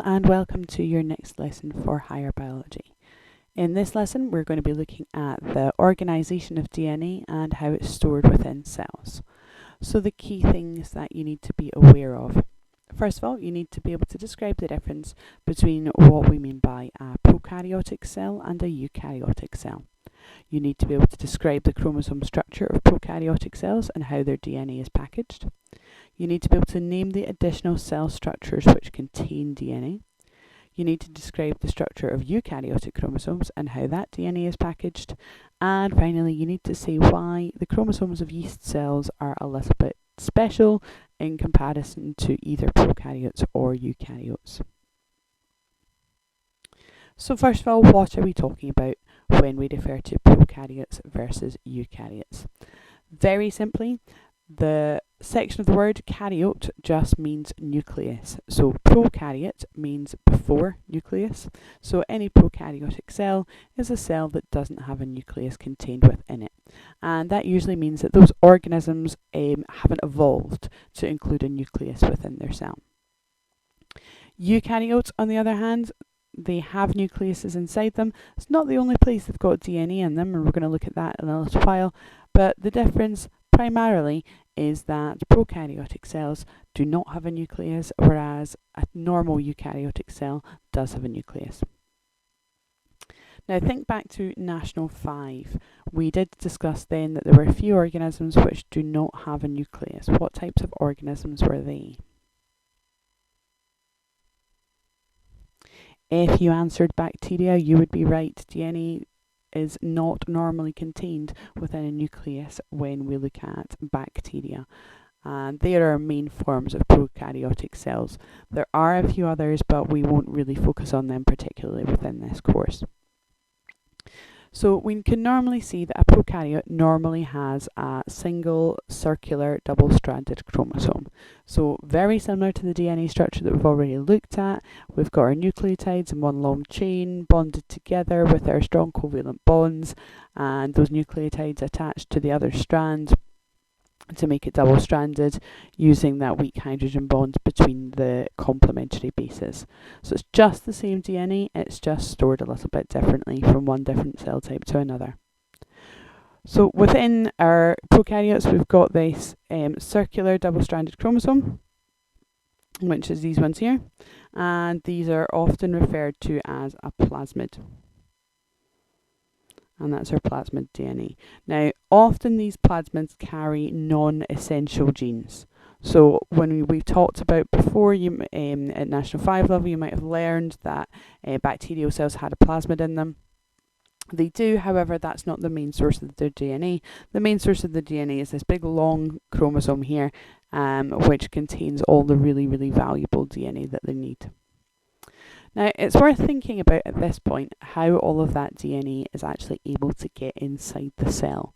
and welcome to your next lesson for higher biology. In this lesson we're going to be looking at the organisation of DNA and how it's stored within cells. So the key things that you need to be aware of. First of all, you need to be able to describe the difference between what we mean by a prokaryotic cell and a eukaryotic cell. You need to be able to describe the chromosome structure of prokaryotic cells and how their DNA is packaged. You need to be able to name the additional cell structures which contain DNA. You need to describe the structure of eukaryotic chromosomes and how that DNA is packaged. And finally, you need to say why the chromosomes of yeast cells are a little bit special in comparison to either prokaryotes or eukaryotes. So first of all, what are we talking about when we refer to prokaryotes versus eukaryotes? Very simply, the section of the word karyote just means nucleus. So prokaryote means before nucleus. So any prokaryotic cell is a cell that doesn't have a nucleus contained within it. And that usually means that those organisms haven't evolved to include a nucleus within their cell. Eukaryotes, on the other hand, they have nucleuses inside them. It's not the only place they've got DNA in them, and we're going to look at that in a little while. But the difference primarily is that prokaryotic cells do not have a nucleus, whereas a normal eukaryotic cell does have a nucleus. Now think back to National 5. We did discuss then that there were a few organisms which do not have a nucleus. What types of organisms were they? If you answered bacteria, you would be right. DNA is not normally contained within a nucleus when we look at bacteria. And they are our main forms of prokaryotic cells. There are a few others, but we won't really focus on them particularly within this course. So we can normally see that a prokaryote normally has a single circular double-stranded chromosome. So very similar to the DNA structure that we've already looked at. We've got our nucleotides in one long chain bonded together with our strong covalent bonds, and those nucleotides attached to the other strand to make it double-stranded using that weak hydrogen bond between the complementary bases. So it's just the same DNA, it's just stored a little bit differently from one different cell type to another. So within our prokaryotes, we've got this circular double-stranded chromosome, which is these ones here, and these are often referred to as a plasmid. And that's our plasmid DNA. Now, often these plasmids carry non-essential genes. So when we've talked about before, at National 5 level, you might have learned that bacterial cells had a plasmid in them. They do, however, that's not the main source of their DNA. The main source of the DNA is this big long chromosome here, which contains all the really, really valuable DNA that they need. Now, it's worth thinking about at this point how all of that DNA is actually able to get inside the cell.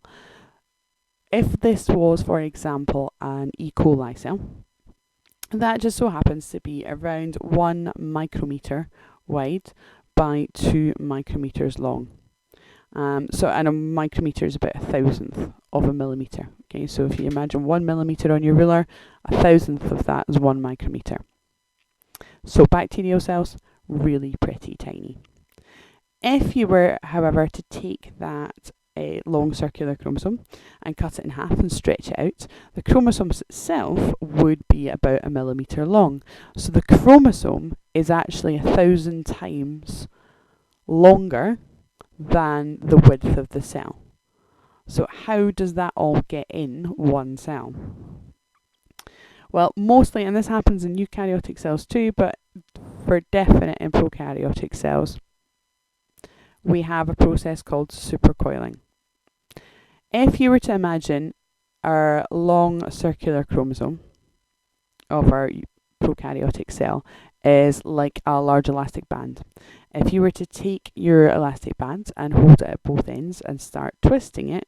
If this was, for example, an E. coli cell, that just so happens to be around 1 micrometer wide by 2 micrometers long. And a micrometer is about 1,000th of a millimeter. Okay, so if you imagine 1 millimeter on your ruler, 1,000th of that is 1 micrometer. So bacterial cells, really pretty tiny. If you were, however, to take that long circular chromosome and cut it in half and stretch it out, the chromosome itself would be about 1 millimeter long. So the chromosome is actually 1,000 times longer than the width of the cell. So how does that all get in one cell? Well, mostly, and this happens in eukaryotic cells too, but for definite in prokaryotic cells, we have a process called supercoiling. If you were to imagine our long circular chromosome of our prokaryotic cell is like a large elastic band. If you were to take your elastic band and hold it at both ends and start twisting it,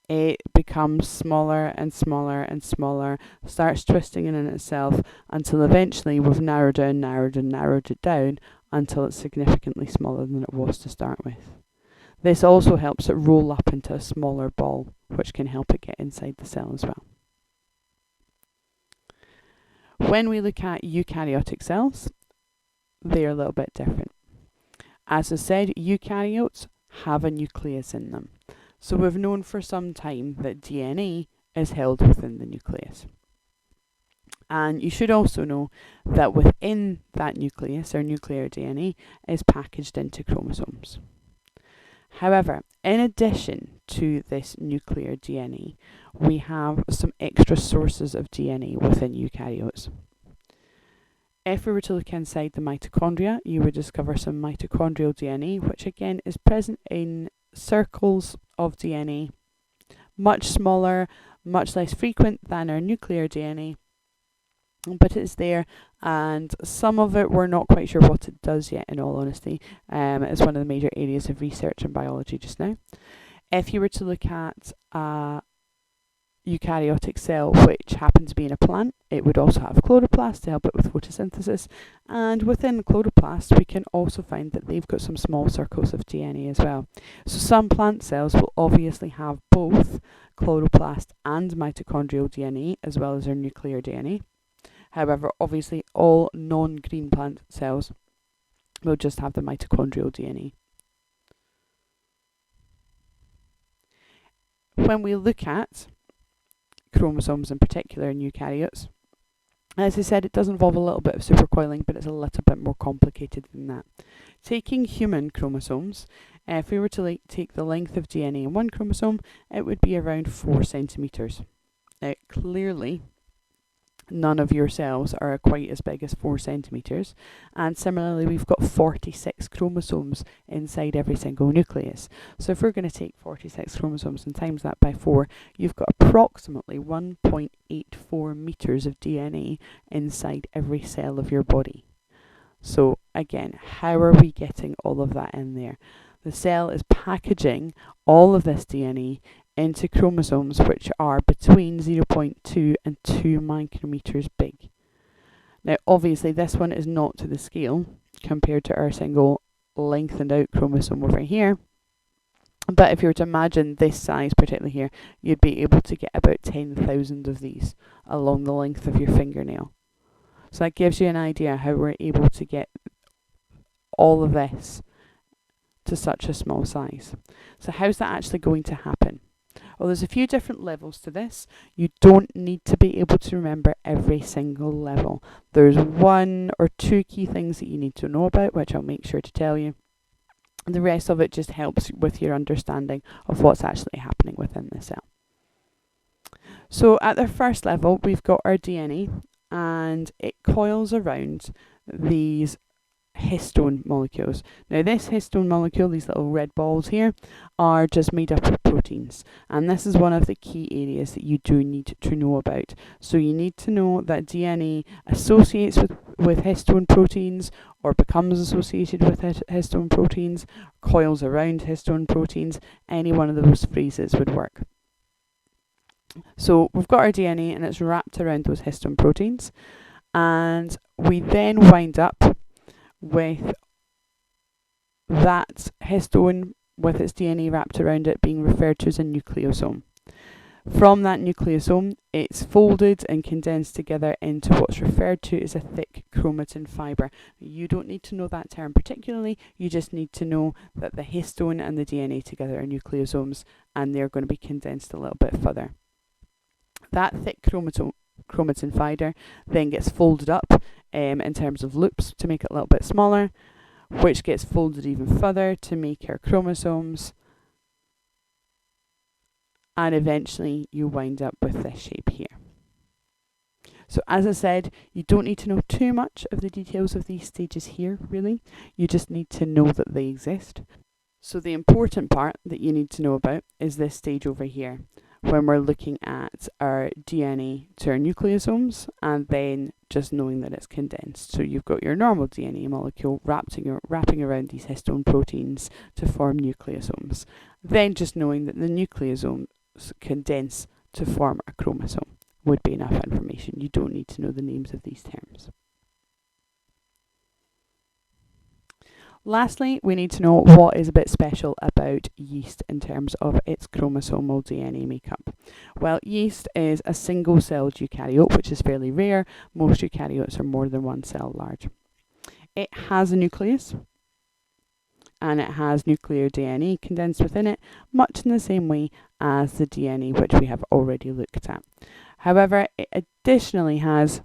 it becomes smaller and smaller and smaller, starts twisting in itself until eventually we've narrowed it down until it's significantly smaller than it was to start with. This also helps it roll up into a smaller ball, which can help it get inside the cell as well. When we look at eukaryotic cells, they're a little bit different. As I said, eukaryotes have a nucleus in them. So we've known for some time that DNA is held within the nucleus. And you should also know that within that nucleus, or nuclear DNA, is packaged into chromosomes. However, in addition to this nuclear DNA, we have some extra sources of DNA within eukaryotes. If we were to look inside the mitochondria, you would discover some mitochondrial DNA, which again is present in circles of DNA, much smaller, much less frequent than our nuclear DNA, but it's there, and some of it we're not quite sure what it does yet, in all honesty. It's one of the major areas of research in biology just now. If you were to look at a eukaryotic cell which happened to be in a plant, it would also have chloroplast to help it with photosynthesis, and within the chloroplast we can also find that they've got some small circles of DNA as well. So some plant cells will obviously have both chloroplast and mitochondrial DNA as well as their nuclear DNA. However, obviously all non-green plant cells will just have the mitochondrial DNA. When we look at chromosomes in particular in eukaryotes, as I said, it does involve a little bit of supercoiling, but it's a little bit more complicated than that. Taking human chromosomes, if we were to take the length of DNA in one chromosome, it would be around 4 centimetres. Now, clearly, none of your cells are quite as big as 4 centimetres, and similarly we've got 46 chromosomes inside every single nucleus. So if we're going to take 46 chromosomes and times that by 4, you've got approximately 1.84 metres of DNA inside every cell of your body. So again, how are we getting all of that in there? The cell is packaging all of this DNA into chromosomes which are between 0.2 and 2 micrometers big. Now obviously this one is not to the scale compared to our single lengthened out chromosome over here, but if you were to imagine this size particularly here, you'd be able to get about 10,000 of these along the length of your fingernail. So that gives you an idea how we're able to get all of this to such a small size. So how's that actually going to happen? Well, there's a few different levels to this. You don't need to be able to remember every single level. There's 1 or 2 key things that you need to know about, which I'll make sure to tell you. And the rest of it just helps with your understanding of what's actually happening within the cell. So at the first level, we've got our DNA, and it coils around these histone molecules. Now this histone molecule, these little red balls here, are just made up of proteins, and this is one of the key areas that you do need to know about. So you need to know that DNA associates with histone proteins, or becomes associated with histone proteins, coils around histone proteins. Any one of those phrases would work. So we've got our DNA and it's wrapped around those histone proteins, and we then wind up with that histone with its DNA wrapped around it being referred to as a nucleosome. From that nucleosome, it's folded and condensed together into what's referred to as a thick chromatin fibre. You don't need to know that term particularly, you just need to know that the histone and the DNA together are nucleosomes, and they're going to be condensed a little bit further. That thick chromatin fibre then gets folded up in terms of loops to make it a little bit smaller, which gets folded even further to make our chromosomes, and eventually you wind up with this shape here. So as I said, you don't need to know too much of the details of these stages here, really. You just need to know that they exist. So the important part that you need to know about is this stage over here, when we're looking at our DNA to our nucleosomes, and then just knowing that it's condensed. So you've got your normal DNA molecule wrapping around these histone proteins to form nucleosomes. Then just knowing that the nucleosomes condense to form a chromosome would be enough information. You don't need to know the names of these terms. Lastly, we need to know what is a bit special about yeast in terms of its chromosomal DNA makeup. Well, yeast is a single-celled eukaryote, which is fairly rare. Most eukaryotes are more than one cell large. It has a nucleus, and it has nuclear DNA condensed within it, much in the same way as the DNA which we have already looked at. However, it additionally has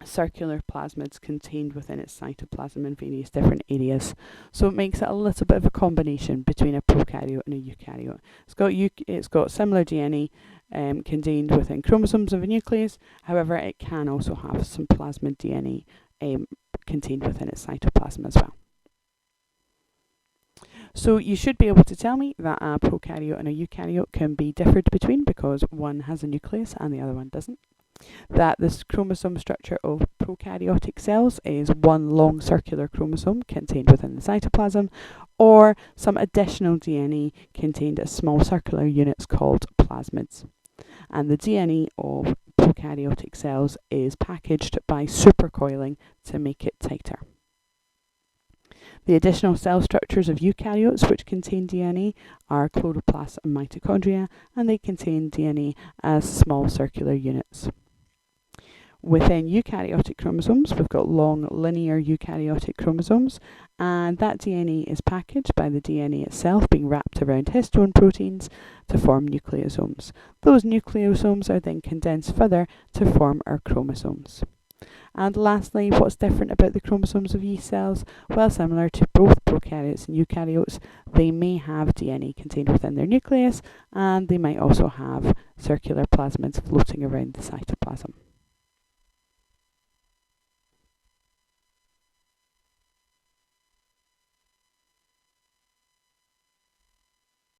circular plasmids contained within its cytoplasm in various different areas. So it makes it a little bit of a combination between a prokaryote and a eukaryote. It's got similar DNA contained within chromosomes of a nucleus. However, it can also have some plasmid DNA contained within its cytoplasm as well. So you should be able to tell me that a prokaryote and a eukaryote can be differed between because one has a nucleus and the other one doesn't. That this chromosome structure of prokaryotic cells is one long circular chromosome contained within the cytoplasm, or some additional DNA contained as small circular units called plasmids. And the DNA of prokaryotic cells is packaged by supercoiling to make it tighter. The additional cell structures of eukaryotes which contain DNA are chloroplasts and mitochondria, and they contain DNA as small circular units. Within eukaryotic chromosomes, we've got long linear eukaryotic chromosomes, and that DNA is packaged by the DNA itself being wrapped around histone proteins to form nucleosomes. Those nucleosomes are then condensed further to form our chromosomes. And lastly, what's different about the chromosomes of yeast cells? Well, similar to both prokaryotes and eukaryotes, they may have DNA contained within their nucleus, and they might also have circular plasmids floating around the cytoplasm.